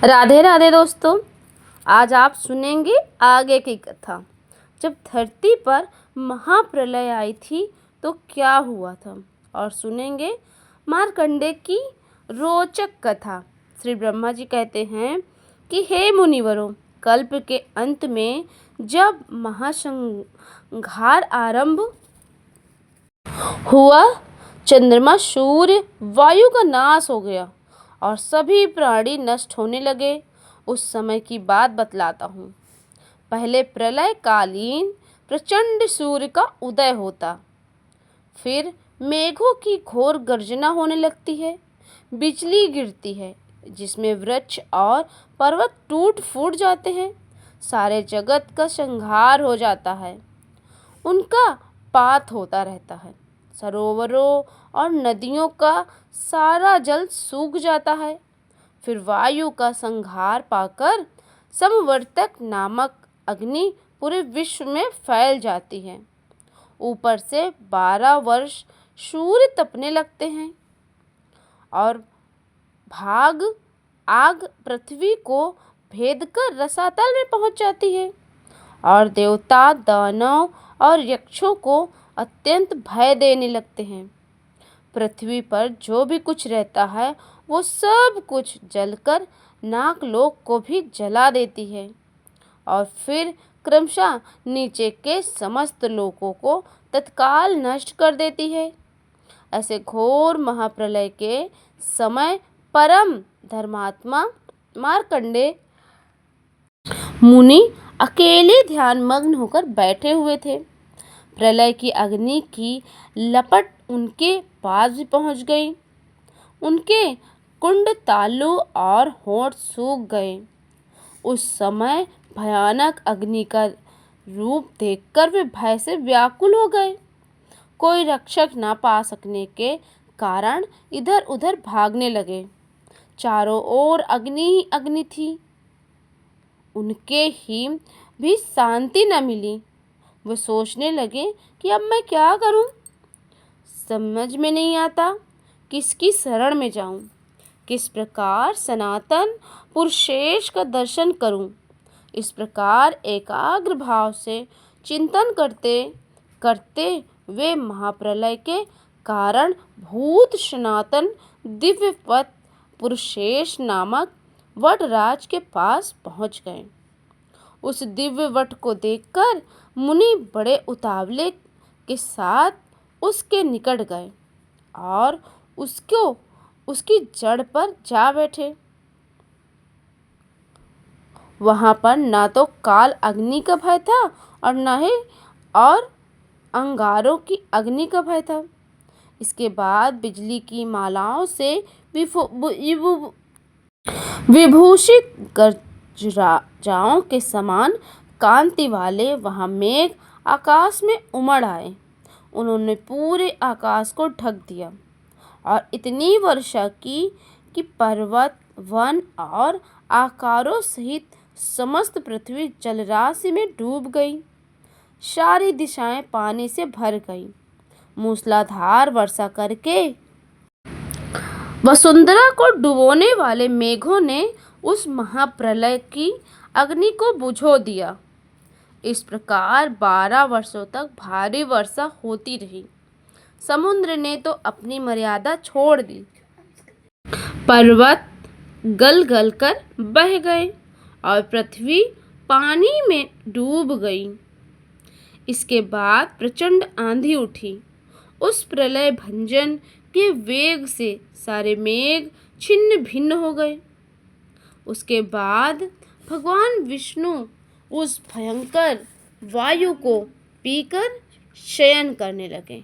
राधे राधे दोस्तों। आज आप सुनेंगे आगे की कथा। जब धरती पर महाप्रलय आई थी तो क्या हुआ था, और सुनेंगे मार्कंडे की रोचक कथा। श्री ब्रह्मा जी कहते हैं कि हे मुनिवरों, कल्प के अंत में जब महासंहार आरंभ हुआ, चंद्रमा, सूर्य, वायु का नाश हो गया और सभी प्राणी नष्ट होने लगे। उस समय की बात बतलाता हूँ। पहले प्रलय कालीन प्रचंड सूर्य का उदय होता, फिर मेघों की घोर गर्जना होने लगती है, बिजली गिरती है जिसमें वृक्ष और पर्वत टूट फूट जाते हैं, सारे जगत का संहार हो जाता है, उनका पात होता रहता है, सरोवरों और नदियों का सारा जल सूख जाता है। फिर वायु का संहार पाकर समवर्तक नामक अग्नि पूरे विश्व में फैल जाती है। ऊपर से 12 वर्ष सूर्य तपने लगते हैं और भाग आग पृथ्वी को भेद कर रसातल में पहुंच जाती है, और देवता, दानव और यक्षों को अत्यंत भय देने लगते हैं। पृथ्वी पर जो भी कुछ रहता है वो सब कुछ जलकर नागलोक को भी जला देती है, और फिर क्रमशः नीचे के समस्त लोकों को तत्काल नष्ट कर देती है। ऐसे घोर महाप्रलय के समय परम धर्मात्मा मार्कंडे मुनि अकेले ध्यान मग्न होकर बैठे हुए थे। प्रलय की अग्नि की लपट उनके पास भी पहुंच गई। उनके कुंड, तालु और होंठ सूख गए। उस समय भयानक अग्नि का रूप देखकर वे भय से व्याकुल हो गए। कोई रक्षक ना पा सकने के कारण इधर उधर भागने लगे। चारों ओर अग्नि ही अग्नि थी। उनके ही भी शांति न मिली। वे सोचने लगे कि अब मैं क्या करूं? समझ में नहीं आता किसकी शरण में जाऊं, किस प्रकार सनातन पुरुषेश का दर्शन करूं। इस प्रकार एकाग्र भाव से चिंतन करते करते वे महाप्रलय के कारण भूत सनातन दिव्य पथ पुरुषेश नामक वटराज के पास पहुंच गए। उस दिव्य वट को देखकर मुनि बड़े उतावले के साथ उसके निकट गए और उसकी जड़ पर जा बैठे। वहां पर ना तो काल अग्नि का भय था और न ही और अंगारों की अग्नि का भय था। इसके बाद बिजली की मालाओं से विभूषित गजराजाओं के समान कांति वाले वहां मेघ आकाश में उमड़ आए। उन्होंने पूरे आकाश को ढक दिया और इतनी वर्षा की कि पर्वत, वन और आकारों सहित समस्त पृथ्वी जलराशि में डूब गई। सारी दिशाएं पानी से भर गई। मूसलाधार वर्षा करके वसुंधरा को डुबोने वाले मेघों ने उस महाप्रलय की अग्नि को बुझो दिया। इस प्रकार 12 वर्षों तक भारी वर्षा होती रही। समुद्र ने तो अपनी मर्यादा छोड़ दी। पर्वत गल गल कर बह गए और पृथ्वी पानी में डूब गई। इसके बाद प्रचंड आंधी उठी। उस प्रलय भंजन के वेग से सारे मेघ छिन्न भिन्न हो गए। उसके बाद भगवान विष्णु उस भयंकर वायु को पीकर शयन करने लगे।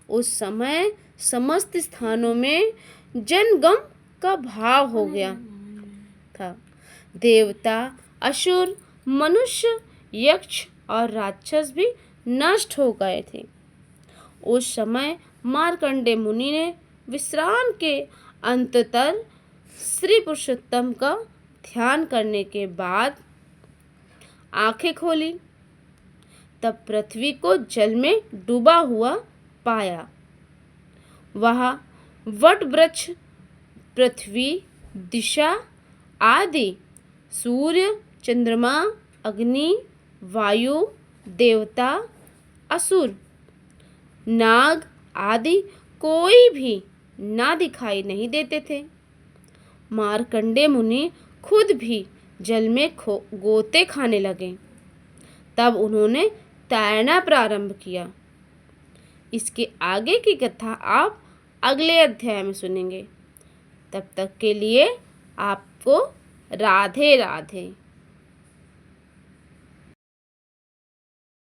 उस समय समस्त स्थानों में जनगम का भाव हो गया था। देवता, असुर, मनुष्य, यक्ष और राक्षस भी नष्ट हो गए थे। उस समय मार्कंडे मुनि ने विश्राम के अंततर श्री पुरुषोत्तम का ध्यान करने के बाद आंखें खोली, तब पृथ्वी को जल में डूबा हुआ पाया। वहाँ वट वृक्ष, पृथ्वी, दिशा आदि सूर्य, चंद्रमा, अग्नि, वायु, देवता, असुर, नाग आदि कोई भी ना दिखाई नहीं देते थे। मार्कंडे मुनि खुद भी जल में गोते खाने लगे। तब उन्होंने तैरना प्रारंभ किया। इसके आगे की कथा आप अगले अध्याय में सुनेंगे। तब तक के लिए आपको राधे राधे।